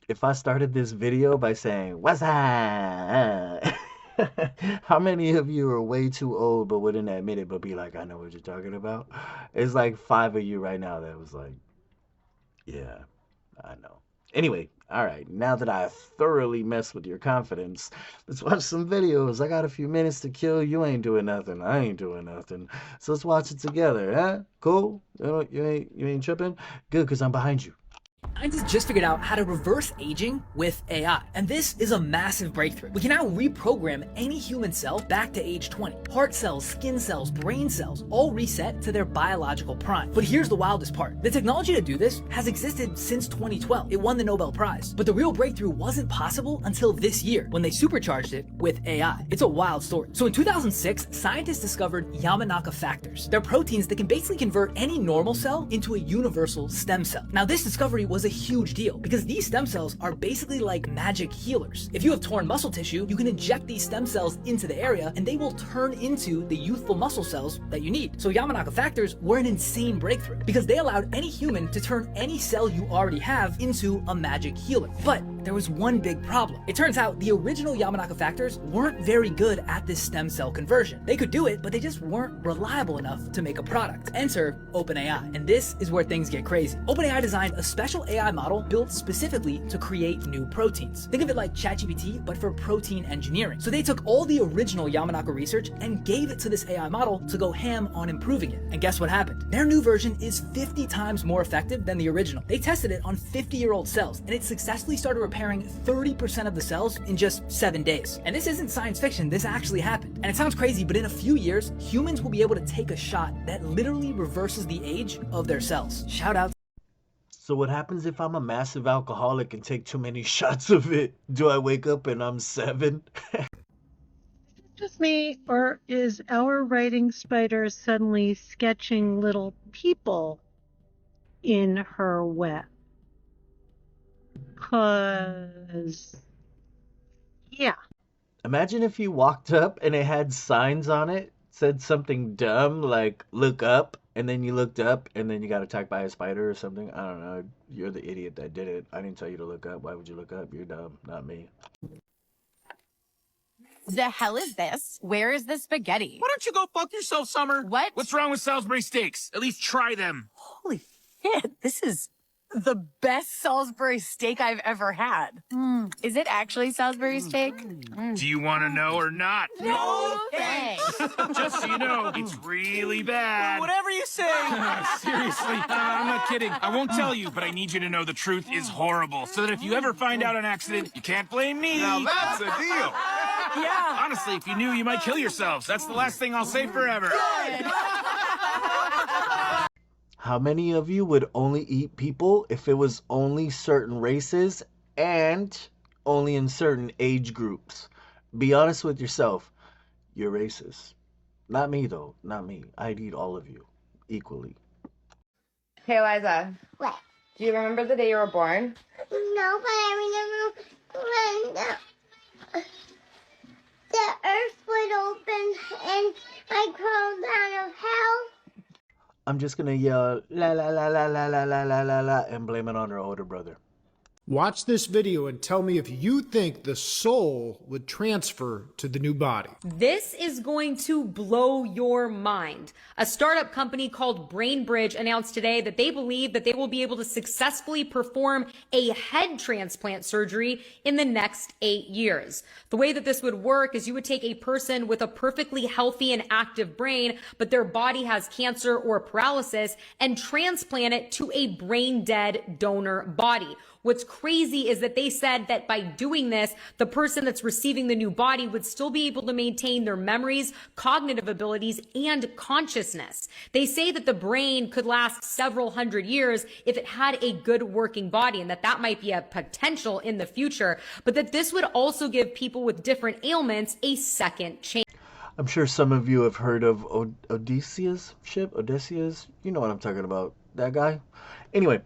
If I started this video by saying, "What's up?" How many of you are way too old but wouldn't admit it but be like, I know what you're talking about? It's like five of you right now that was like, yeah, I know. Anyway, all right, now that I thoroughly messed with your confidence, let's watch some videos. I got a few minutes to kill. You ain't doing nothing. I ain't doing nothing. So let's watch it together, huh? Cool? You ain't tripping? Good, because I'm behind you. Scientists just figured out how to reverse aging with AI, and this is a massive breakthrough. We can now reprogram any human cell back to age 20. Heart cells, skin cells, brain cells, all reset to their biological prime. But here's the wildest part. The technology to do this has existed since 2012. It won the Nobel Prize. But the real breakthrough wasn't possible until this year, when they supercharged it with AI. It's a wild story. So in 2006, scientists discovered Yamanaka factors. They're proteins that can basically convert any normal cell into a universal stem cell. Now, this discovery was a huge deal because these stem cells are basically like magic healers. If you have torn muscle tissue, you can inject these stem cells into the area and they will turn into the youthful muscle cells that you need. So Yamanaka factors were an insane breakthrough because they allowed any human to turn any cell you already have into a magic healer. But there was one big problem. It turns out the original Yamanaka factors weren't very good at this stem cell conversion. They could do it, but they just weren't reliable enough to make a product. Enter OpenAI, and this is where things get crazy. OpenAI designed a special AI model built specifically to create new proteins. Think of it like ChatGPT, but for protein engineering. So they took all the original Yamanaka research and gave it to this AI model to go ham on improving it. And guess what happened? Their new version is 50 times more effective than the original. They tested it on 50-year-old cells, and it successfully started repairing 30% of the cells in just 7 days. And this isn't science fiction, this actually happened. And it sounds crazy, but in a few years, humans will be able to take a shot that literally reverses the age of their cells. Shout out. So what happens if I'm a massive alcoholic and take too many shots of it? Do I wake up and I'm 7? Just me, or is our writing spider suddenly sketching little people in her web? Cause, yeah. Imagine if you walked up and it had signs on it, said something dumb like look up, and then you looked up and then you got attacked by a spider or something. I don't know. You're the idiot that did it. I didn't tell you to look up. Why would you look up? You're dumb, not me. The hell is this? Where is the spaghetti? Why don't you go fuck yourself, Summer? What? What's wrong with Salisbury steaks? At least try them. Holy shit, this is the best Salisbury steak I've ever had. Is it actually Salisbury steak? Do you want to know or not? No thanks. Just so you know, it's really bad. Whatever you say. Seriously, I'm not kidding. I won't tell you, but I need you to know the truth is horrible, so that if you ever find out an accident, you can't blame me. Now that's a deal. Yeah. Honestly, if you knew, you might kill yourselves. That's the last thing I'll say forever. How many of you would only eat people if it was only certain races and only in certain age groups? Be honest with yourself. You're racist. Not me, though. Not me. I'd eat all of you equally. Hey, Eliza. What? Do you remember the day you were born? No, but I remember when the earth would open and I crawled out of hell. I'm just gonna yell la la la la la la la la la la and blame it on her older brother. Watch this video and tell me if you think the soul would transfer to the new body. This is going to blow your mind. A startup company called BrainBridge announced today that they believe that they will be able to successfully perform a head transplant surgery in the next 8 years. The way that this would work is you would take a person with a perfectly healthy and active brain, but their body has cancer or paralysis, and transplant it to a brain dead donor body. What's crazy is that they said that by doing this, the person that's receiving the new body would still be able to maintain their memories, cognitive abilities, and consciousness. They say that the brain could last several hundred years if it had a good working body, and that might be a potential in the future, but that this would also give people with different ailments a second chance. I'm sure some of you have heard of Odysseus ship. Odysseus, you know what I'm talking about. That guy. Anyway,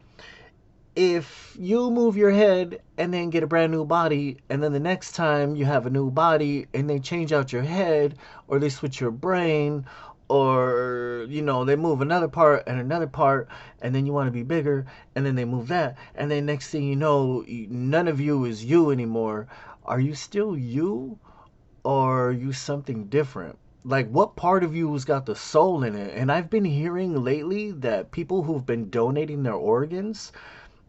if you move your head and then get a brand new body, and then the next time you have a new body and they change out your head, or they switch your brain, Or, they move another part and another part, and then you want to be bigger, and then they move that, and then next thing you know, none of you is you anymore. Are you still you, or are you something different? Like, what part of you has got the soul in it? And I've been hearing lately that people who've been donating their organs,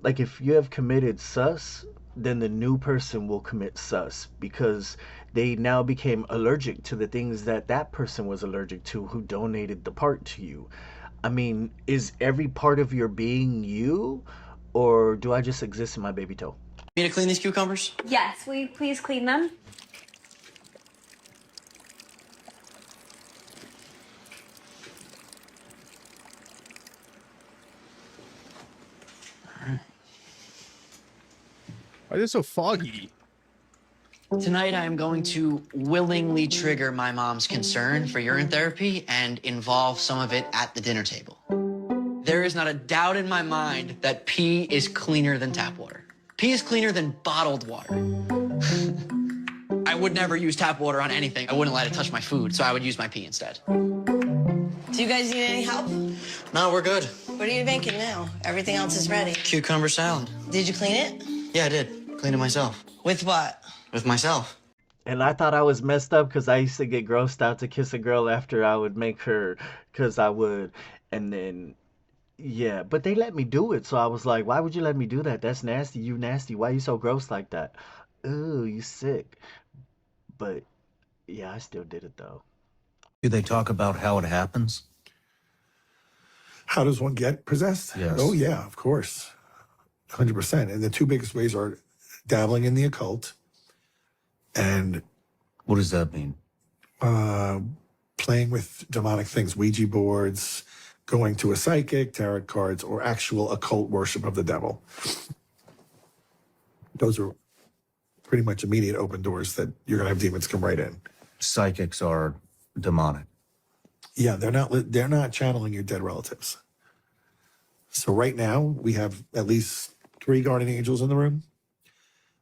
like if you have committed sus, then the new person will commit sus because they now became allergic to the things that that person was allergic to who donated the part to you. I mean, is every part of your being you, or do I just exist in my baby toe? Me to clean these cucumbers? Yes, will you please clean them? Why is it so foggy? Tonight I am going to willingly trigger my mom's concern for urine therapy and involve some of it at the dinner table. There is not a doubt in my mind that pee is cleaner than tap water. Pee is cleaner than bottled water. I would never use tap water on anything. I wouldn't let it touch my food, so I would use my pee instead. Do you guys need any help? No, we're good. What are you making now? Everything else is ready. Cucumber salad. Did you clean it? Yeah, I did. Cleaned it myself. With what? With myself. And I thought I was messed up because I used to get grossed out to kiss a girl after I would make her, because I would, and then, yeah, but they let me do it. So I was like, why would you let me do that? That's nasty. You nasty. Why you so gross like that? Ooh, you sick. But yeah, I still did it though. Do they talk about how it happens? How does one get possessed? Yes. Oh, yeah, of course. 100%. And the two biggest ways are dabbling in the occult and... What does that mean? Playing with demonic things, Ouija boards, going to a psychic, tarot cards, or actual occult worship of the devil. Those are pretty much immediate open doors that you're going to have demons come right in. Psychics are demonic. Yeah, they're not channeling your dead relatives. So right now we have at least 3 guardian angels in the room.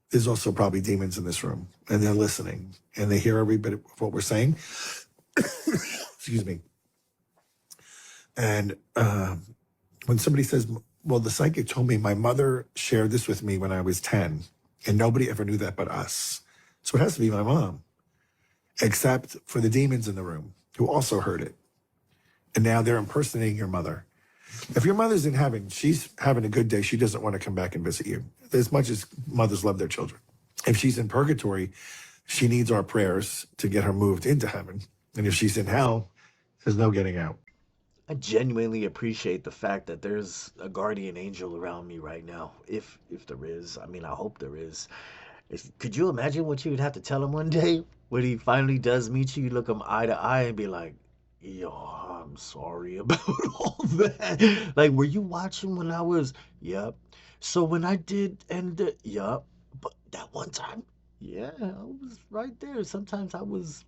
There's also probably demons in this room, and they're listening, and they hear every bit of what we're saying. Excuse me. And when somebody says, well, the psychic told me my mother shared this with me when I was 10, and nobody ever knew that but us. So it has to be my mom, except for the demons in the room who also heard it. And now they're impersonating your mother. If your mother's in heaven, she's having a good day. She doesn't want to come back and visit you, as much as mothers love their children. If she's in purgatory, she needs our prayers to get her moved into heaven. And if she's in hell, there's no getting out. I genuinely appreciate the fact that there's a guardian angel around me right now. If there is, I mean, I hope there is. Could you imagine what you would have to tell him one day when he finally does meet you? You look him eye to eye and be like, yo, I'm sorry about all that. Like, were you watching when I was, yep. So when I did, and yep. But that one time, yeah, I was right there. Sometimes I was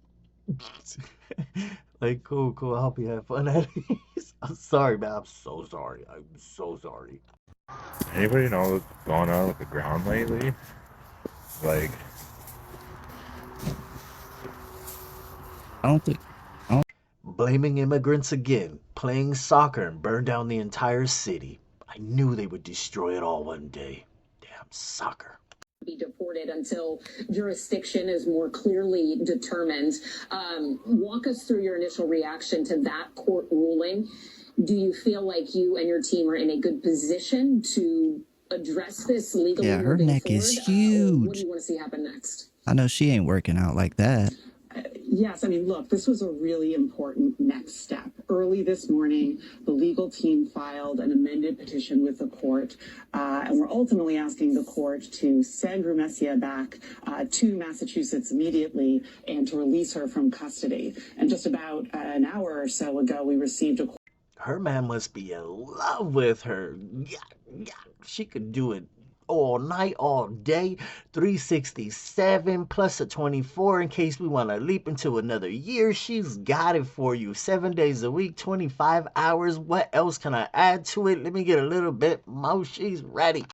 like, cool. I hope you have fun at least. I'm sorry, man. I'm so sorry. I'm so sorry. Anybody know what's going on with the ground lately? Like, I don't think. Blaming immigrants again, playing soccer and burn down the entire city. I knew they would destroy it all one day. Damn soccer. Be deported until jurisdiction is more clearly determined. Walk us through your initial reaction to that court ruling. Do you feel like you and your team are in a good position to address this legally? Yeah, her neck is huge. What do you want to see happen next? I know she ain't working out like that. Yes, I mean, look, this was a really important next step. Early this morning, the legal team filed an amended petition with the court, and we're ultimately asking the court to send Rumesia back to Massachusetts immediately and to release her from custody. And just about an hour or so ago, we received a... Her man must be in love with her. Yeah, she could do it all night, all day, 367 plus a 24 in case we want to leap into another year. She's got it for you. 7 days a week, 25 hours. What else can I add to it? Let me get a little bit more. She's ready.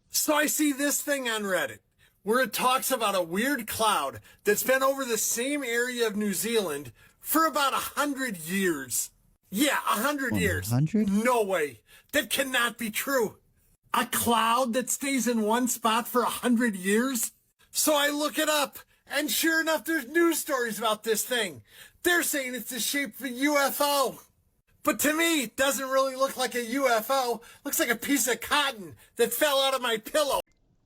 So I see this thing on Reddit where it talks about a weird cloud that's been over the same area of New Zealand For about 100 years. Yeah, 100 years. 100? No way. That cannot be true. A cloud that stays in one spot for 100 years? So I look it up, and sure enough, there's news stories about this thing. They're saying it's the shape of a UFO. But to me, it doesn't really look like a UFO. Looks like a piece of cotton that fell out of my pillow.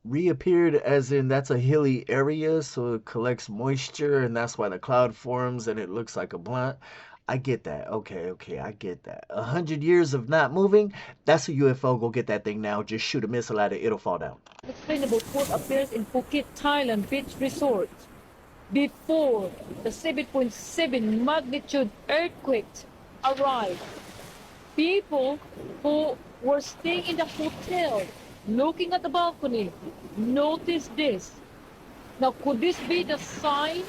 Reappeared as in that's a hilly area, so it collects moisture, and that's why the cloud forms and it looks like a blunt. I get that. Okay, I get that. 100 years of not moving, that's a UFO. Go get that thing now. Just shoot a missile at it. It'll fall down. Explainable quote appears in Phuket, Thailand beach resort before the 7.7 magnitude earthquake arrived. People who were staying in the hotel, looking at the balcony, noticed this. Now, could this be the sign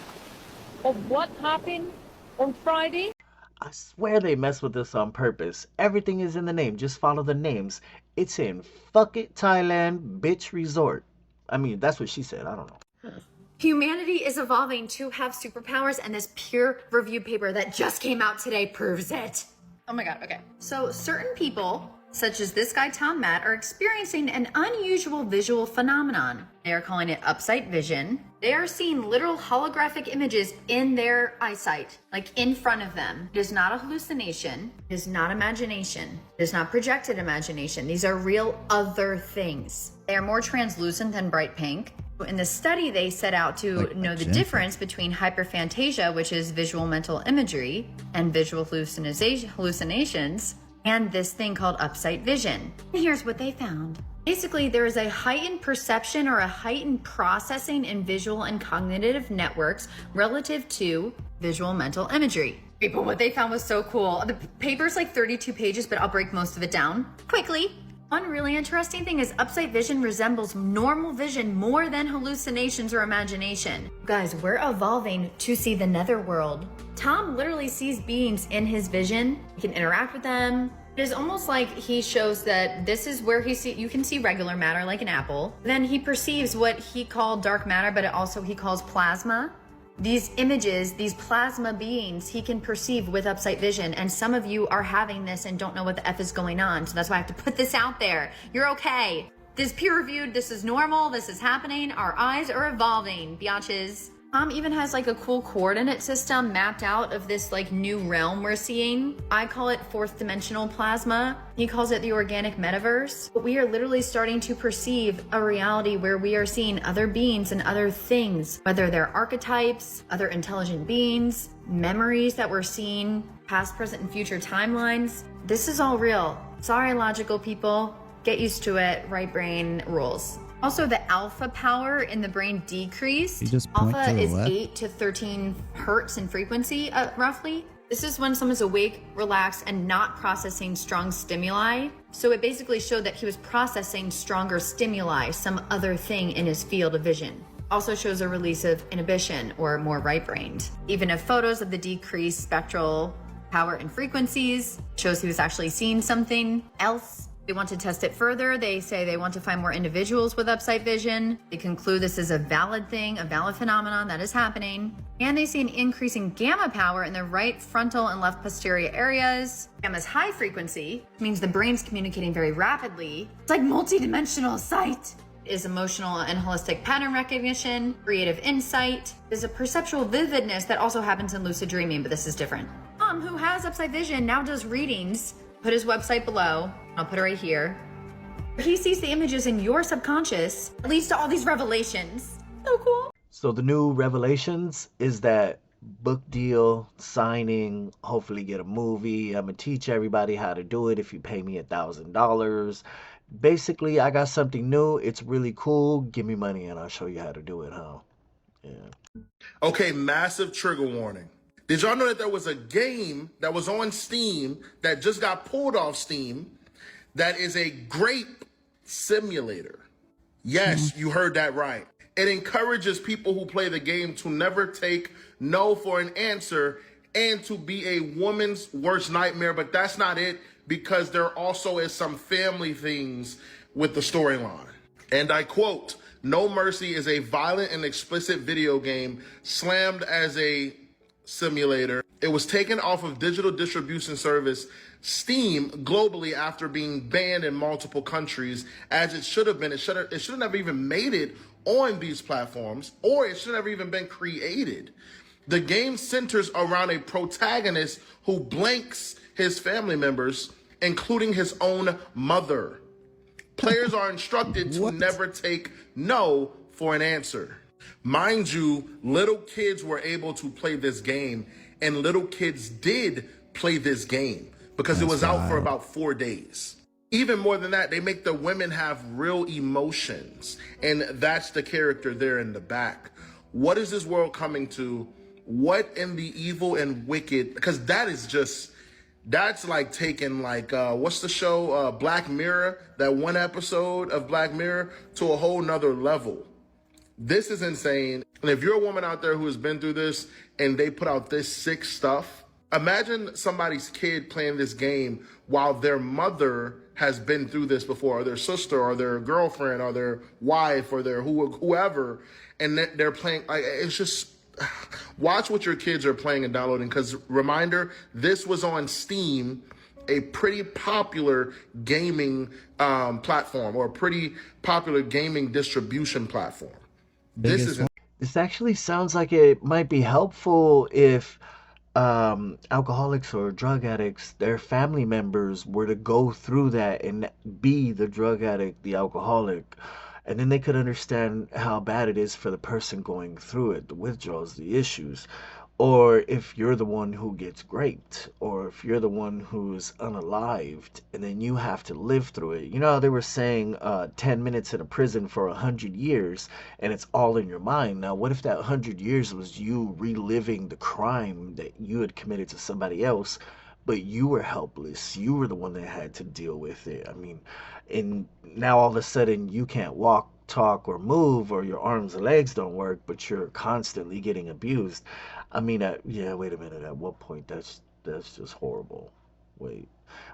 of what happened on Friday? I swear they mess with us on purpose. Everything is in the name. Just follow the names. It's in Phuket, Thailand Bitch Resort. I mean, that's what she said. I don't know. Humanity is evolving to have superpowers, and this peer-reviewed paper that just came out today proves it. Oh my god, okay. So certain people, such as this guy Tom Matt, are experiencing an unusual visual phenomenon. They are calling it upsight vision. They are seeing literal holographic images in their eyesight, like in front of them. It is not a hallucination. It is not imagination. It is not projected imagination. These are real other things. They are more translucent than bright pink. In the study, they set out to know the difference between hyperphantasia, which is visual mental imagery, and visual hallucinations, and this thing called upsight vision. And here's what they found. Basically, there is a heightened perception or a heightened processing in visual and cognitive networks relative to visual mental imagery. But what they found was so cool. The paper's like 32 pages, but I'll break most of it down quickly. One really interesting thing is upsight vision resembles normal vision more than hallucinations or imagination. Guys, we're evolving to see the netherworld. Tom literally sees beings in his vision. He can interact with them. It is almost like he shows that this is where you can see regular matter like an apple. Then he perceives what he called dark matter, but he calls plasma. These images, these plasma beings, he can perceive with upsight vision. And some of you are having this and don't know what the F is going on. So that's why I have to put this out there. You're okay. This is peer-reviewed. This is normal. This is happening. Our eyes are evolving, biatches. Tom even has like a cool coordinate system mapped out of this like new realm we're seeing. I call it fourth dimensional plasma. He calls it the organic metaverse. But we are literally starting to perceive a reality where we are seeing other beings and other things, whether they're archetypes, other intelligent beings, memories that we're seeing, past, present, and future timelines. This is all real. Sorry, logical people. Get used to it. Right brain rules. Also, the alpha power in the brain decreased. Alpha is 8 to 13 hertz in frequency, roughly. This is when someone's awake, relaxed, and not processing strong stimuli. So it basically showed that he was processing stronger stimuli, some other thing in his field of vision. Also shows a release of inhibition, or more right-brained. Even if photos of the decreased spectral power and frequencies shows he was actually seeing something else. They want to test it further. They say they want to find more individuals with upsight vision. They conclude this is a valid thing, a valid phenomenon that is happening. And they see an increase in gamma power in the right frontal and left posterior areas. Gamma's high frequency means the brain's communicating very rapidly. It's like multidimensional sight. Is emotional and holistic pattern recognition, creative insight. There's a perceptual vividness that also happens in lucid dreaming, but this is different. Tom, who has upsight vision, now does readings. Put his website below. I'll put it right here. He sees the images in your subconscious. It leads to all these revelations. So cool. So the new revelations is that book deal, signing, hopefully get a movie. I'm going to teach everybody how to do it if you pay me $1,000. Basically, I got something new. It's really cool. Give me money and I'll show you how to do it, huh? Yeah. Okay, massive trigger warning. Did y'all know that there was a game that was on Steam that just got pulled off Steam that is a grape simulator? Yes, you heard that right. It encourages people who play the game to never take no for an answer and to be a woman's worst nightmare. But that's not it, because there also is some family things with the storyline. And I quote, "No Mercy is a violent and explicit video game slammed as a simulator. It was taken off of digital distribution service Steam globally after being banned in multiple countries, as it should have been. It shouldn't have even made it on these platforms, or it should have even been created. The game centers around a protagonist who blanks his family members, including his own mother. Players are instructed to never take no for an answer. Mind you, little kids were able to play this game, and little kids did play this game because it was out for about 4 days. Even more than that, they make the women have real emotions, and that's the character there in the back. What is this world coming to? What in the evil and wicked? Because that's like taking like, what's the show? Black Mirror, that one episode of Black Mirror, to a whole nother level. This is insane. And if you're a woman out there who has been through this and they put out this sick stuff, imagine somebody's kid playing this game while their mother has been through this before, or their sister, or their girlfriend, or their wife, or their whoever, and they're playing. Like, it's just, watch what your kids are playing and downloading. Because reminder, this was on Steam, a pretty popular gaming platform, or a pretty popular gaming distribution platform. This actually sounds like it might be helpful if alcoholics or drug addicts, their family members were to go through that and be the drug addict, the alcoholic, and then they could understand how bad it is for the person going through it, the withdrawals, the issues. Or if you're the one who gets raped, or if you're the one who's unalived, and then you have to live through it. You know how they were saying 10 minutes in a prison for 100 years, and it's all in your mind. Now, what if that 100 years was you reliving the crime that you had committed to somebody else, but you were helpless? You were the one that had to deal with it. I mean, and now all of a sudden you can't walk, talk, or move, or your arms and legs don't work, but you're constantly getting abused. I mean, yeah, wait a minute. At what point? That's just horrible. Wait,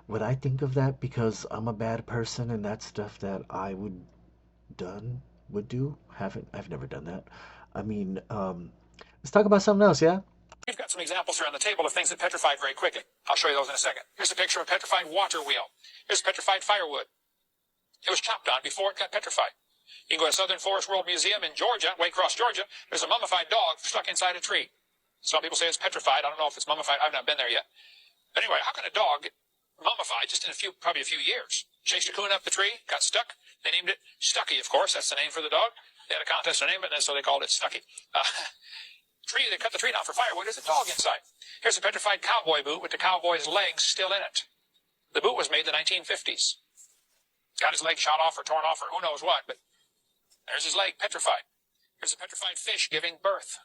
would I think of that because I'm a bad person and that's stuff that I would do? I've never done that. I mean, let's talk about something else, yeah? We've got some examples here on the table of things that petrified very quickly. I'll show you those in a second. Here's a picture of a petrified water wheel. Here's petrified firewood. It was chopped on before it got petrified. You can go to Southern Forest World Museum in Georgia, Waycross, Georgia. There's a mummified dog stuck inside a tree. Some people say it's petrified. I don't know if it's mummified. I've not been there yet. But anyway, how can a dog get mummified just in probably a few years? Chased a coon up the tree, got stuck. They named it Stucky, of course. That's the name for the dog. They had a contest to name it, and so they called it Stucky. They cut the tree down for firewood. There's a dog inside. Here's a petrified cowboy boot with the cowboy's legs still in it. The boot was made in the 1950s. Got his leg shot off or torn off or who knows what, but there's his leg petrified. Here's a petrified fish giving birth.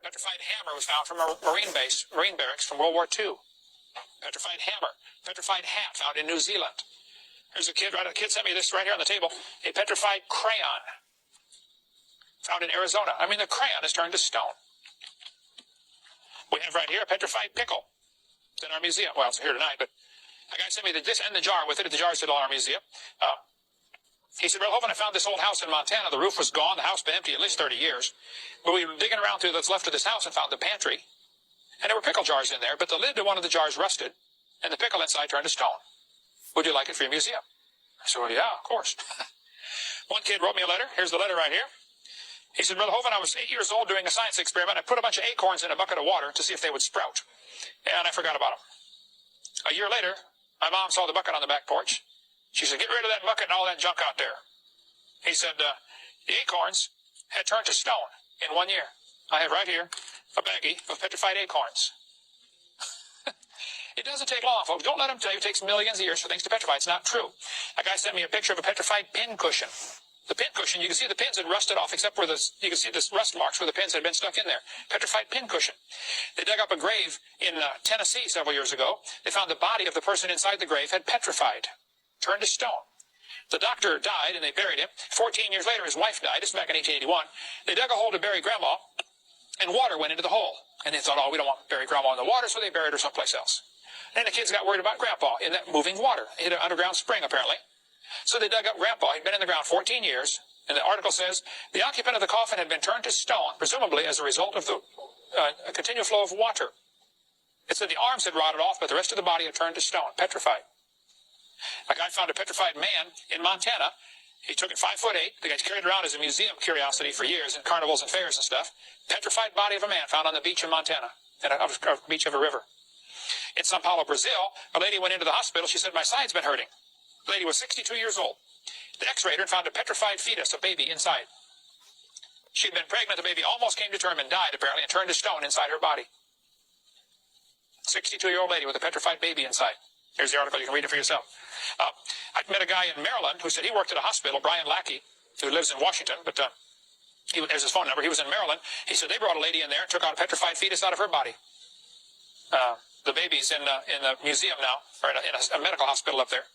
Petrified hammer was found from a Marine barracks from World War II. Petrified hammer. Petrified hat found in New Zealand. Here's a kid sent me this right here on the table. A petrified crayon found in Arizona. I mean, the crayon is turned to stone. We have right here a petrified pickle. It's in our museum. Well, it's here tonight, but a guy sent me this and the jar with it. The jar is still in our museum. He said, well, Hovind, I found this old house in Montana. The roof was gone. The house been empty at least 30 years. But we were digging around through what's left of this house and found the pantry. And there were pickle jars in there, but the lid to one of the jars rusted, and the pickle inside turned to stone. Would you like it for your museum? I said, well, yeah, of course. One kid wrote me a letter. Here's the letter right here. He said, Brother Hovind, I was 8 years old doing a science experiment. I put a bunch of acorns in a bucket of water to see if they would sprout. And I forgot about them. A year later, my mom saw the bucket on the back porch. She said, get rid of that bucket and all that junk out there. He said, the acorns had turned to stone in 1 year. I have right here a baggie of petrified acorns. It doesn't take long, folks. Don't let them tell you it takes millions of years for things to petrify. It's not true. A guy sent me a picture of a petrified pin cushion. The pin cushion, you can see the pins had rusted off, except where you can see the rust marks where the pins had been stuck in there. Petrified pin cushion. They dug up a grave in Tennessee several years ago. They found the body of the person inside the grave had petrified, turned to stone. The doctor died, and they buried him. 14 years later, his wife died. This is back in 1881. They dug a hole to bury Grandma, and water went into the hole. And they thought, oh, we don't want to bury Grandma in the water, so they buried her someplace else. Then the kids got worried about Grandpa in that moving water. It hit an underground spring, apparently. So they dug up Grandpa. He'd been in the ground 14 years, and the article says the occupant of the coffin had been turned to stone, presumably as a result of the a continual flow of water. It said the arms had rotted off, but the rest of the body had turned to stone, petrified. A guy found a petrified man in Montana. He took it 5'8". The guy's carried it around as a museum curiosity for years in carnivals and fairs and stuff. Petrified body of a man found on the beach in Montana, at a beach of a river. In Sao Paulo, Brazil, a lady went into the hospital. She said, my side's been hurting. The lady was 62 years old. The x-rayed her and found a petrified fetus, a baby, inside. She'd been pregnant. The baby almost came to term and died, apparently, and turned to stone inside her body. 62-year-old lady with a petrified baby inside. Here's the article. You can read it for yourself. I met a guy in Maryland who said he worked at a hospital, Brian Lackey, who lives in Washington, but there's his phone number. He was in Maryland. He said they brought a lady in there and took out a petrified fetus out of her body. The baby's in the museum now, or in a medical hospital up there.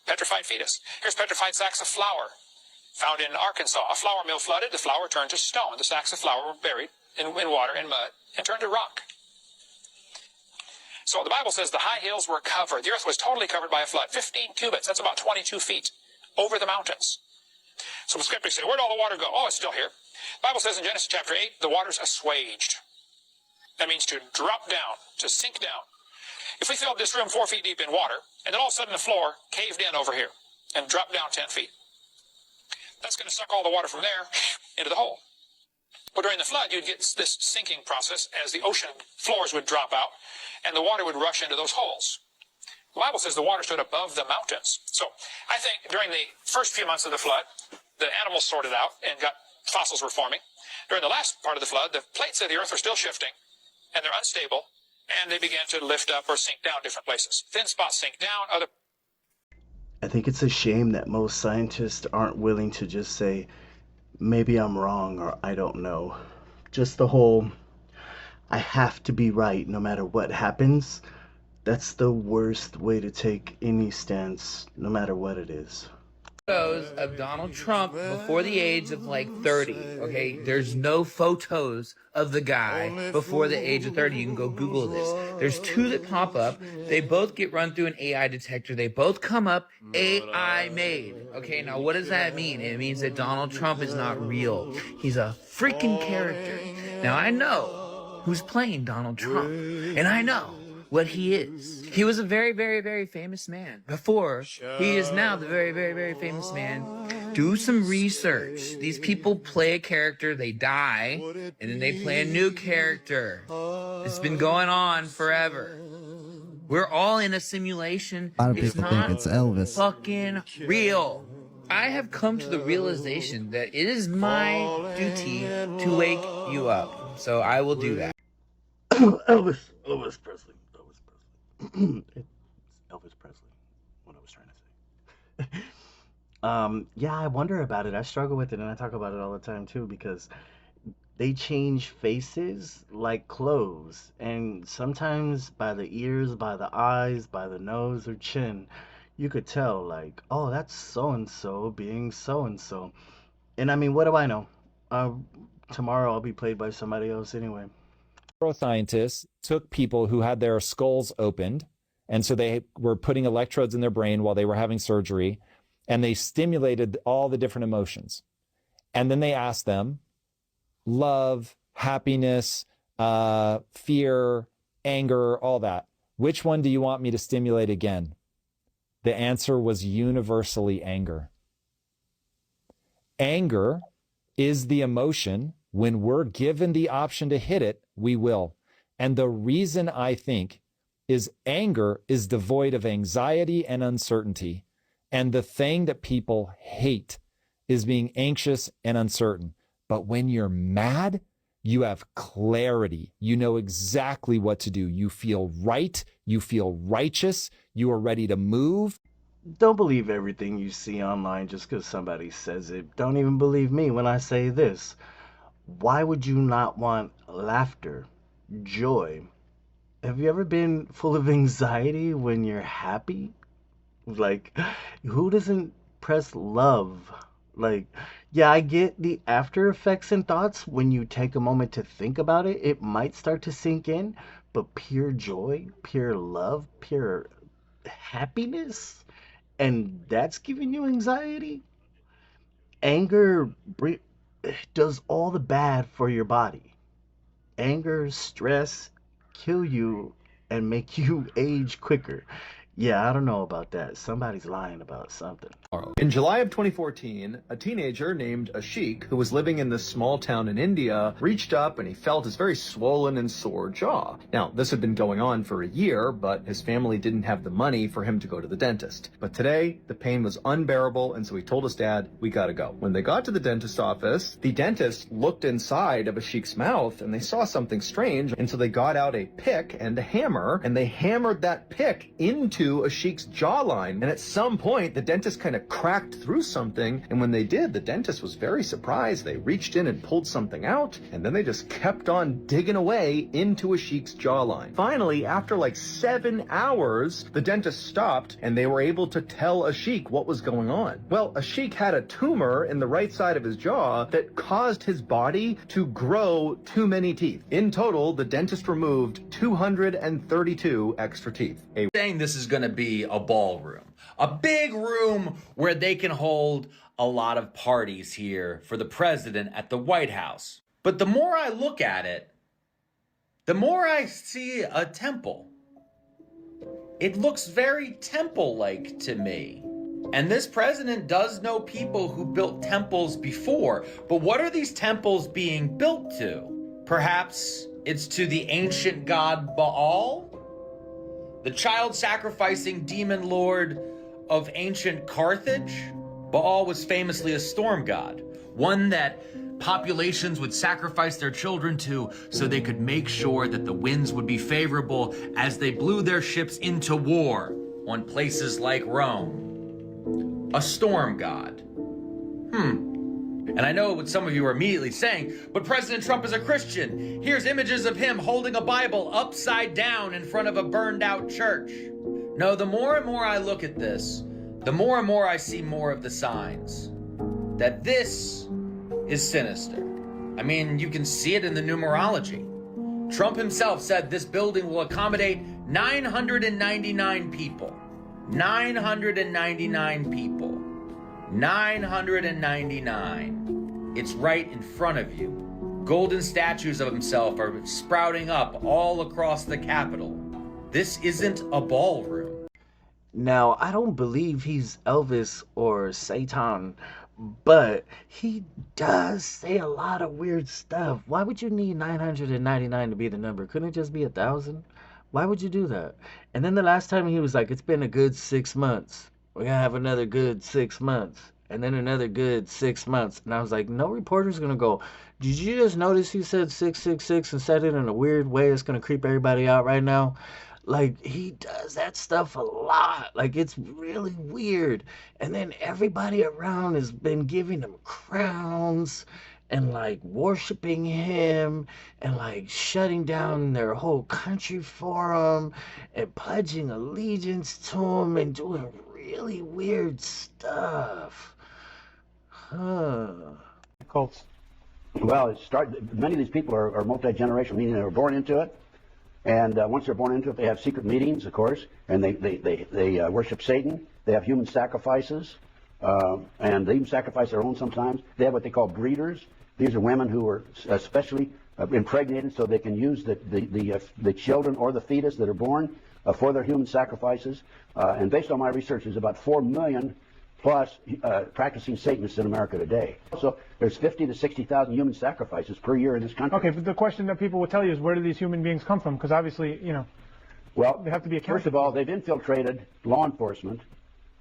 Petrified fetus. Here's petrified sacks of flour found in Arkansas. A flour mill flooded. The flour turned to stone. The sacks of flour were buried in water and mud and turned to rock. So the Bible says the high hills were covered. The earth was totally covered by a flood. 15 cubits, that's about 22 feet, over the mountains. So the skeptics say, where'd all the water go? Oh, it's still here. The Bible says in Genesis chapter 8, the water's assuaged. That means to drop down, to sink down. If we filled this room 4 feet deep in water, and then all of a sudden the floor caved in over here and dropped down 10 feet, that's going to suck all the water from there into the hole. Well, during the flood, you'd get this sinking process as the ocean floors would drop out and the water would rush into those holes. The Bible says the water stood above the mountains. So I think during the first few months of the flood, the animals sorted out and fossils were forming. During the last part of the flood, the plates of the earth are still shifting and they're unstable and they began to lift up or sink down different places. Thin spots sink down, other... I think it's a shame that most scientists aren't willing to just say, maybe I'm wrong or I don't know. Just the whole, I have to be right no matter what happens. That's the worst way to take any stance, no matter what it is. Photos of Donald Trump before the age of like 30, okay? There's no photos of the guy before the age of 30. You can go Google this. There's two that pop up. They both get run through an AI detector. They both come up AI made. Okay, now what does that mean? It means that Donald Trump is not real. He's a freaking character. Now I know who's playing Donald Trump, and I know what he is. He was a very, very, very famous man before. He is now the very, very, very famous man. Do some research. These people play a character, they die, and then they play a new character. It's been going on forever. We're all in a simulation. A lot of It's people think not it's Elvis. fucking real. I have come to the realization that it is my duty to wake you up. So I will do that. Elvis Presley. It's Elvis Presley, what I was trying to say. Yeah, I wonder about it. I struggle with it, and I talk about it all the time too, because they change faces like clothes, and sometimes by the ears, by the eyes, by the nose or chin, you could tell, like, oh, that's so and so being so and so. And I mean, what do I know? Tomorrow I'll be played by somebody else anyway. Neuroscientists took people who had their skulls opened, and so they were putting electrodes in their brain while they were having surgery, and they stimulated all the different emotions. And then they asked them, love, happiness, fear, anger, all that. Which one do you want me to stimulate again? The answer was universally anger. Anger is the emotion. When we're given the option to hit it, we will. And the reason I think is anger is devoid of anxiety and uncertainty. And the thing that people hate is being anxious and uncertain. But when you're mad, you have clarity. You know exactly what to do. You feel right. You feel righteous. You are ready to move. Don't believe everything you see online just because somebody says it. Don't even believe me when I say this. Why would you not want laughter, joy? Have you ever been full of anxiety when you're happy? Like, who doesn't press love? Like, yeah, I get the after effects and thoughts. When you take a moment to think about it, it might start to sink in. But pure joy, pure love, pure happiness, and that's giving you anxiety? Anger does all the bad for your body. anger, stress kill you and make you age quicker. Yeah, I don't know about that. Somebody's lying about something. In July of 2014, a teenager named Ashik, who was living in this small town in India, reached up and he felt his very swollen and sore jaw. Now, this had been going on for a year, but his family didn't have the money for him to go to the dentist. But today, the pain was unbearable, and so he told his dad, we gotta go. When they got to the dentist's office, the dentist looked inside of Ashik's mouth and they saw something strange, and so they got out a pick and a hammer, and they hammered that pick into Ashik's jawline. And at some point, the dentist kind of cracked through something, and when they did, the dentist was very surprised. They reached in and pulled something out, and then they just kept on digging away into Ashik's jawline. Finally, after like 7 hours, the dentist stopped, and they were able to tell Ashik what was going on. Well, Ashik had a tumor in the right side of his jaw that caused his body to grow too many teeth. In total, the dentist removed 232 extra teeth. Saying this is going to be a ballroom, a big room where they can hold a lot of parties here for the president at the White House. But the more I look at it, the more I see a temple. It looks very temple-like to me. And this president does know people who built temples before, but what are these temples being built to? Perhaps it's to the ancient god Baal? The child-sacrificing demon lord of ancient Carthage? Baal was famously a storm god, one that populations would sacrifice their children to so they could make sure that the winds would be favorable as they blew their ships into war on places like Rome. A storm god. And I know what some of you are immediately saying, but President Trump is a Christian. Here's images of him holding a Bible upside down in front of a burned out church. No, the more and more I look at this, the more and more I see more of the signs that this is sinister. I mean, you can see it in the numerology. Trump himself said this building will accommodate 999 people. 999 people. 999. It's right in front of you. Golden statues of himself are sprouting up all across the Capitol. This isn't a ballroom. Now, I don't believe he's Elvis or Satan, but he does say a lot of weird stuff. Why would you need 999 to be the number? Couldn't it just be 1,000? Why would you do that? And then the last time he was like, it's been a good 6 months. We're going to have another good 6 months. And then another good 6 months. And I was like, no reporter's going to go, did you just notice he said 666 and said it in a weird way that's going to creep everybody out right now? Like, he does that stuff a lot. Like, it's really weird. And then everybody around has been giving him crowns and, like, worshiping him and, like, shutting down their whole country for him and pledging allegiance to him and doing really weird stuff. Cults. Well, many of these people are multi-generational, meaning they were born into it. And once they're born into it, they have secret meetings, of course, and they worship Satan. They have human sacrifices, and they even sacrifice their own sometimes. They have what they call breeders. These are women who are especially impregnated so they can use the children or the fetus that are born for their human sacrifices. And based on my research, there's about 4 million plus practicing Satanists in America today. So there's 50 to 60,000 human sacrifices per year in this country. Okay, but the question that people will tell you is, where do these human beings come from? Because obviously, you know, well, they have to be accounted. First of all, they've infiltrated law enforcement.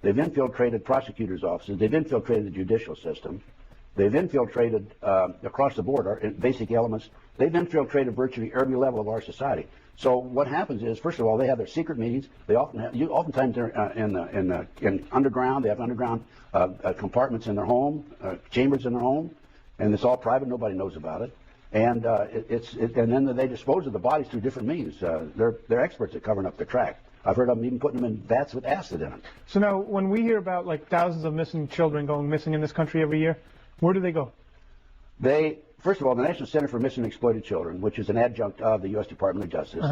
They've infiltrated prosecutors' offices. They've infiltrated the judicial system. They've infiltrated across the board, our basic elements. They've infiltrated virtually every level of our society. So what happens is, first of all, they have their secret meetings. They oftentimes they're in underground. They have underground compartments in their home, chambers in their home, and it's all private. Nobody knows about it. And and then they dispose of the bodies through different means. They're experts at covering up their track. I've heard of them even putting them in vats with acid in them. So now, when we hear about like thousands of missing children going missing in this country every year, where do they go? First of all, the National Center for Missing and Exploited Children, which is an adjunct of the U.S. Department of Justice,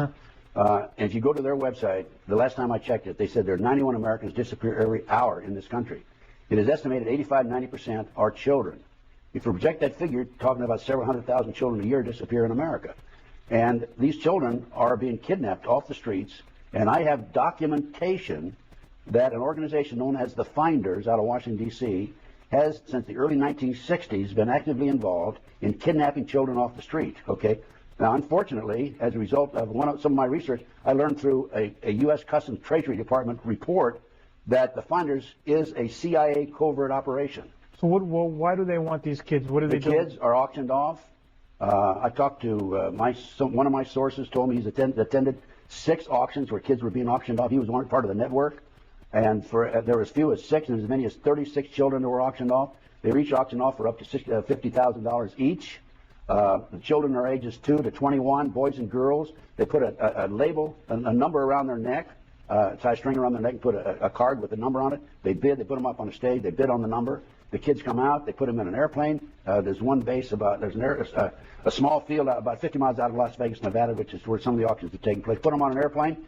and if you go to their website, the last time I checked it, they said there are 91 Americans disappear every hour in this country. It is estimated 85–90% are children. If you project that figure, talking about several 100,000 children a year disappear in America. And these children are being kidnapped off the streets. And I have documentation that an organization known as the Finders out of Washington, D.C., has, since the early 1960s, been actively involved in kidnapping children off the street. Okay. Now, unfortunately, as a result of some of my research, I learned through a U.S. Customs Treasury Department report that the Finders is a CIA covert operation. So why do they want these kids? What do they do? The kids are auctioned off. I talked to one of my sources, told me he's attended 6 auctions where kids were being auctioned off. He was part of the network. And there were as few as 6 and as many as 36 children that were auctioned off. They were each auctioned off for up to $50,000 each. The children are ages 2 to 21, boys and girls. They put a label, a number around their neck, tie a string around their neck and put a card with a number on it. They bid, they put them up on a stage, they bid on the number. The kids come out, they put them in an airplane. There's one base a small field about 50 miles out of Las Vegas, Nevada, which is where some of the auctions are taking place. Put them on an airplane.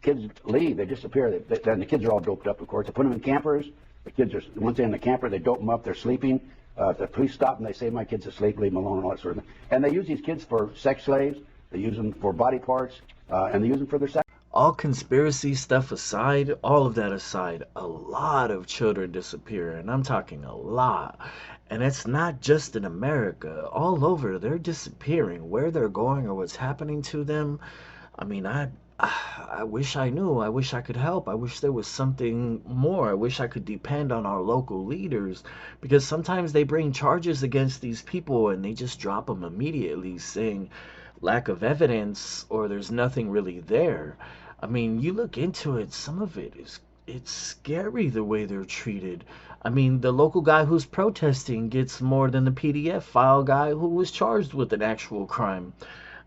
Kids leave, they disappear. Then the kids are all doped up, of course. They put them in campers. The kids are, once they're in the camper, they dope them up, they're sleeping. If the police stop them, they say, my kid's asleep, leave them alone, and all that sort of thing. And they use these kids for sex slaves, they use them for body parts, and they use them for their sex. All conspiracy stuff aside, all of that aside, a lot of children disappear, and I'm talking a lot. And it's not just in America. All over, they're disappearing. Where they're going or what's happening to them, I mean, I wish I knew. I wish I could help. I wish there was something more. I wish I could depend on our local leaders, because sometimes they bring charges against these people and they just drop them immediately, saying lack of evidence or there's nothing really there. I mean, you look into it, some of it it's scary the way they're treated. I mean, the local guy who's protesting gets more than the PDF file guy who was charged with an actual crime.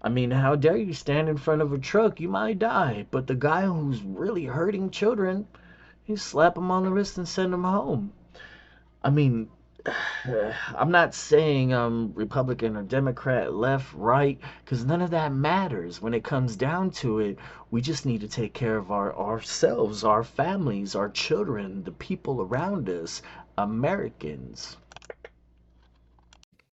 I mean, how dare you stand in front of a truck? You might die. But the guy who's really hurting children, you slap him on the wrist and send him home. I mean, I'm not saying Republican or Democrat, left, right, because none of that matters. When it comes down to it, we just need to take care of ourselves, our families, our children, the people around us, Americans.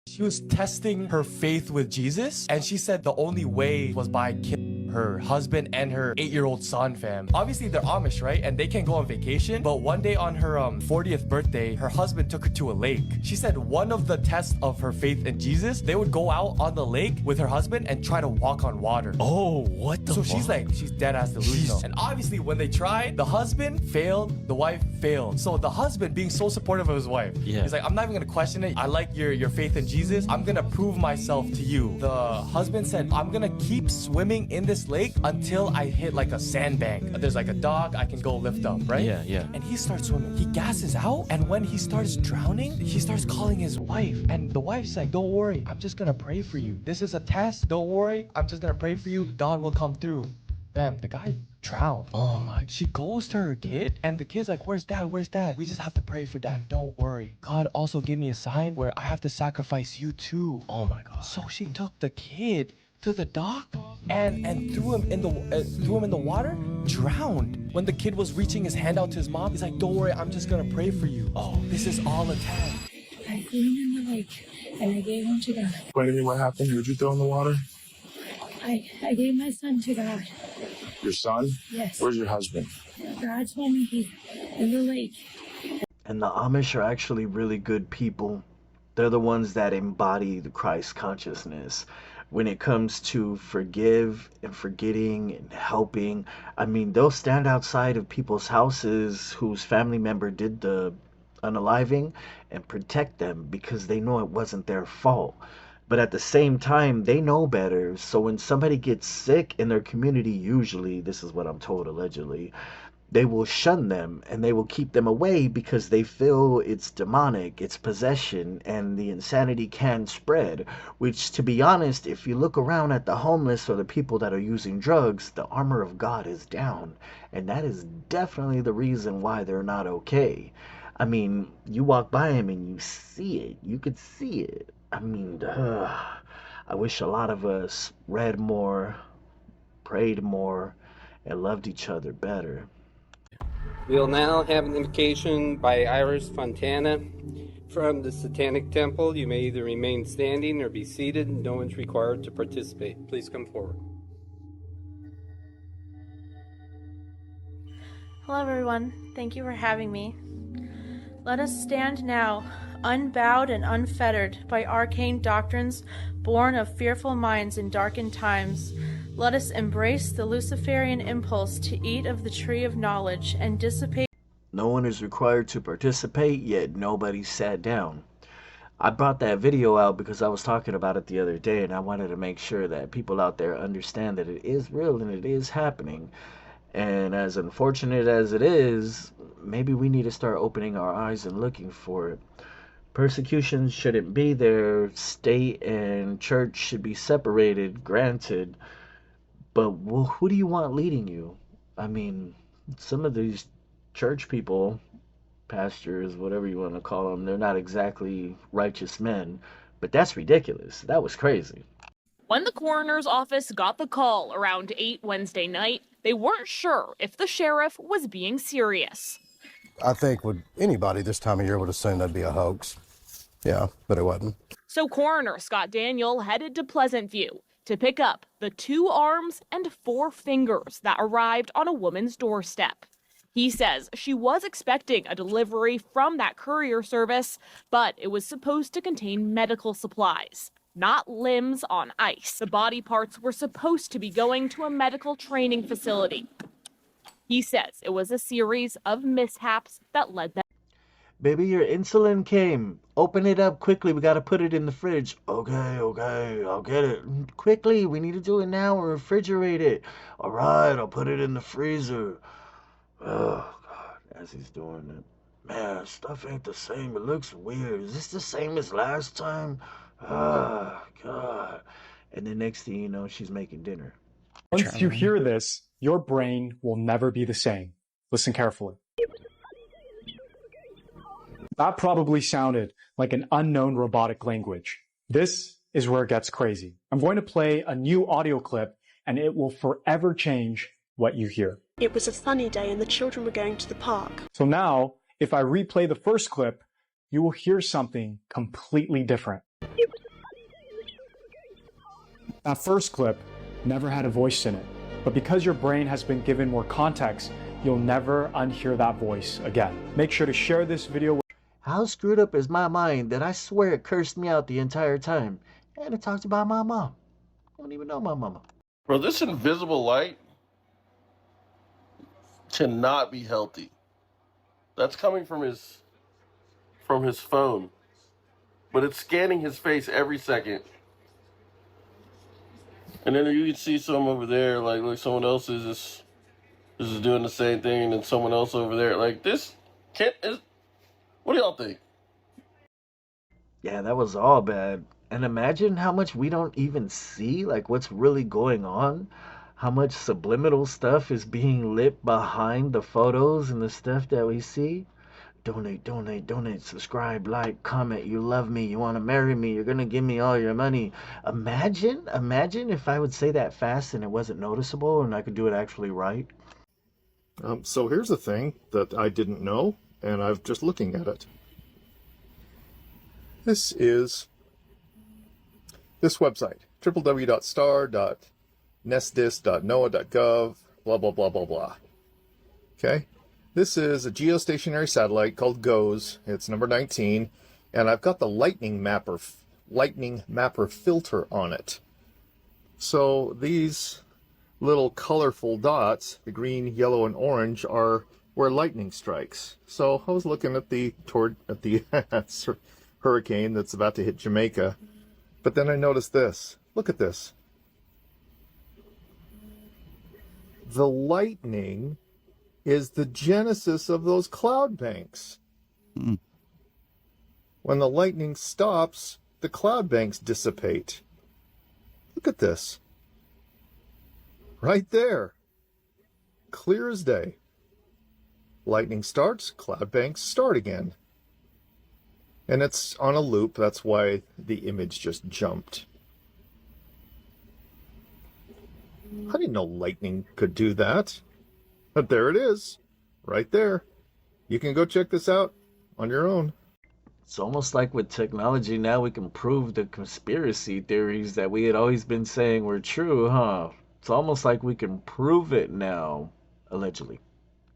She was testing her faith with Jesus, and she said the only way was by killing her husband and her 8-year-old son, fam. Obviously, they're Amish, right? And they can go on vacation, but one day on her 40th birthday, her husband took her to a lake. She said one of the tests of her faith in Jesus, they would go out on the lake with her husband and try to walk on water. Oh, what the So fuck? she's dead ass delusional. And obviously, when they tried, the husband failed, the wife failed. So the husband, being so supportive of his wife, he's like, I'm not even gonna question it. I like your faith in Jesus. I'm gonna prove myself to you. The husband said, I'm gonna keep swimming in this lake until I hit like a sandbank. There's like a dog I can go lift up, right? Yeah. And he starts swimming. He gasses out, and when he starts drowning, he starts calling his wife. And the wife's like, don't worry, I'm just gonna pray for you. This is a test. Don't worry, I'm just gonna pray for you. God will come through. Bam, the guy drowned. Oh my. She goes to her kid, and the kid's like, where's dad? Where's dad? We just have to pray for dad. Don't worry. God also gave me a sign where I have to sacrifice you too. Oh my god. So she took the kid to the dock and threw him in the water, drowned. When the kid was reaching his hand out to his mom, he's like, don't worry, I'm just gonna pray for you. Oh, this is all a test. I threw him in the lake and I gave him to God. Explain to me what happened. Who'd you throw in the water? I gave my son to God. Your son? Yes. Where's your husband? God told me he's in the lake. And the Amish are actually really good people. They're the ones that embody the Christ consciousness. When it comes to forgive and forgetting and helping, I mean, they'll stand outside of people's houses whose family member did the unaliving and protect them because they know it wasn't their fault. But at the same time, they know better. So when somebody gets sick in their community, usually, this is what I'm told allegedly, they will shun them and they will keep them away because they feel it's demonic, it's possession, and the insanity can spread. Which, to be honest, if you look around at the homeless or the people that are using drugs, the armor of God is down. And that is definitely the reason why they're not okay. I mean, you walk by them and you see it. You could see it. I mean, I wish a lot of us read more, prayed more, and loved each other better. We'll now have an invocation by Iris Fontana From the Satanic Temple, you may either remain standing or be seated. No one's required to participate. Please come forward. Hello, everyone. Thank you for having me. Let us stand now, unbowed and unfettered by arcane doctrines born of fearful minds in darkened times. Let us embrace the Luciferian impulse to eat of the tree of knowledge and dissipate. No one is required to participate, yet nobody sat down. I brought that video out because I was talking about it the other day, and I wanted to make sure that people out there understand that it is real and it is happening. And as unfortunate as it is, maybe we need to start opening our eyes and looking for it. Persecution shouldn't be there. State and church should be separated, granted. But who do you want leading you? I mean, some of these church people, pastors, whatever you want to call them, they're not exactly righteous men. But that's ridiculous. That was crazy. When the coroner's office got the call around 8 Wednesday night, they weren't sure if the sheriff was being serious. I think anybody this time of year would assume that'd be a hoax. Yeah, but it wasn't. So coroner Scott Daniel headed to Pleasant View to pick up the 2 arms and 4 fingers that arrived on a woman's doorstep. He says she was expecting a delivery from that courier service, but it was supposed to contain medical supplies, not limbs on ice. The body parts were supposed to be going to a medical training facility. He says it was a series of mishaps that led them. Baby, your insulin came. Open it up quickly. We got to put it in the fridge. Okay, I'll get it. Quickly, we need to do it now or refrigerate it. All right, I'll put it in the freezer. Oh, God, as he's doing it. Man, stuff ain't the same. It looks weird. Is this the same as last time? Oh, God. And the next thing you know, she's making dinner. Once you hear this, your brain will never be the same. Listen carefully. That probably sounded like an unknown robotic language. This is where it gets crazy. I'm going to play a new audio clip, and it will forever change what you hear. It was a sunny day and the children were going to the park. So now, if I replay the first clip, you will hear something completely different. That first clip never had a voice in it, but because your brain has been given more context, you'll never unhear that voice again. Make sure to share this video with... How screwed up is my mind that I swear it cursed me out the entire time? And it talks about my mom. I don't even know my mama. Bro, this invisible light cannot be healthy. That's coming from his phone. But it's scanning his face every second. And then you can see some over there, like someone else is doing the same thing, and then someone else over there. Like this what do y'all think? Yeah, that was all bad. And imagine how much we don't even see, like what's really going on. How much subliminal stuff is being lit behind the photos and the stuff that we see. Donate, donate, donate, subscribe, like, comment, you love me, you want to marry me, you're going to give me all your money. Imagine if I would say that fast and it wasn't noticeable and I could do it actually right. So here's a thing that I didn't know, and I'm just looking at it. This is this website, www.star.nesdis.noaa.gov, blah, blah, blah, blah, blah. Okay? This is a geostationary satellite called GOES. It's number 19, and I've got the lightning mapper filter on it. So these little colorful dots, the green, yellow, and orange, are where lightning strikes. So I was looking at the hurricane that's about to hit Jamaica, but then I noticed this. Look at this. The lightning is the genesis of those cloud banks. When the lightning stops, the cloud banks dissipate. Look at this. Right there. Clear as day. Lightning starts, cloud banks start again. And it's on a loop, that's why the image just jumped. I didn't know lightning could do that. But there it is, right there. You can go check this out on your own. It's almost like with technology now we can prove the conspiracy theories that we had always been saying were true, huh? It's almost like we can prove it now, allegedly.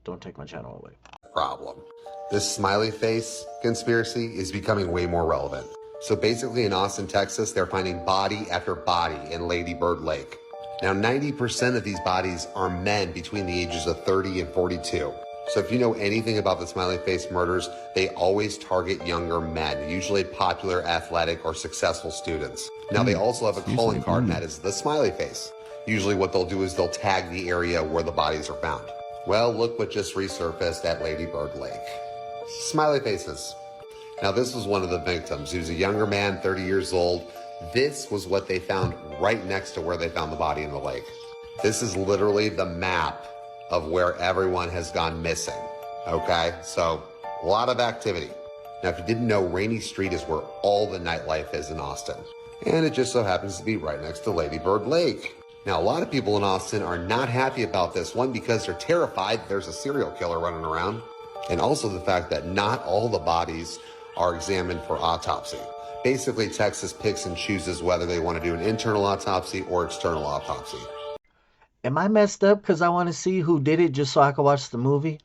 Don't take my channel away. Problem. This smiley face conspiracy is becoming way more relevant. So basically in Austin, Texas, they're finding body after body in Lady Bird Lake. Now 90% of these bodies are men between the ages of 30 and 42. So if you know anything about the smiley face murders, they always target younger men, usually popular, athletic, or successful students. Now they also have a calling card, and that is the smiley face. Usually what they'll do is they'll tag the area where the bodies are found. Well, look what just resurfaced at Lady Bird Lake. Smiley faces. Now this was one of the victims. He was a younger man, 30 years old. This was what they found right next to where they found the body in the lake. This is literally the map of where everyone has gone missing. Okay, so a lot of activity. Now, if you didn't know, Rainy Street is where all the nightlife is in Austin. And it just so happens to be right next to Lady Bird Lake. Now, a lot of people in Austin are not happy about this. One, because they're terrified there's a serial killer running around. And also the fact that not all the bodies are examined for autopsy. Basically, Texas picks and chooses whether they want to do an internal autopsy or external autopsy. Am I messed up because I want to see who did it just so I can watch the movie?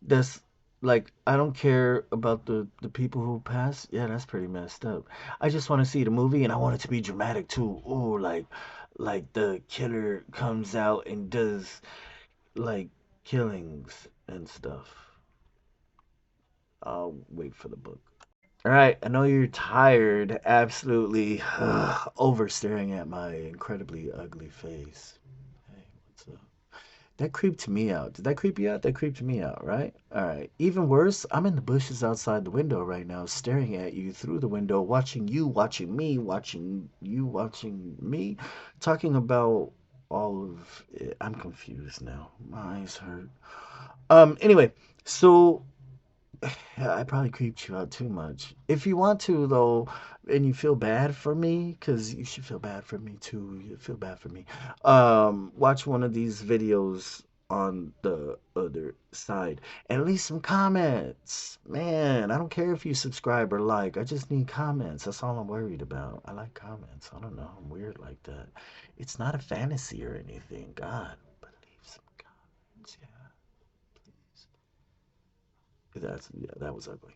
That's like, I don't care about the people who passed. Yeah, that's pretty messed up. I just want to see the movie and I want it to be dramatic too. Ooh, like the killer comes out and does like killings and stuff. I'll wait for the book. All right, I know you're tired, absolutely over staring at my incredibly ugly face. Hey, what's up? That creeped me out. Did that creep you out? That creeped me out, right? All right. Even worse, I'm in the bushes outside the window right now, staring at you through the window, watching you, watching me, watching you, watching me, talking about all of it. I'm confused now. My eyes hurt. Anyway, so I probably creeped you out too much. If you want to, though, and you feel bad for me, because you should feel bad for me too. You feel bad for me. Watch one of these videos on the other side and leave some comments. Man, I don't care if you subscribe or like. I just need comments. That's all I'm worried about. I like comments. I don't know. I'm weird like that. It's not a fantasy or anything. God, but leave some comments. Yeah, please. Yeah, that was ugly.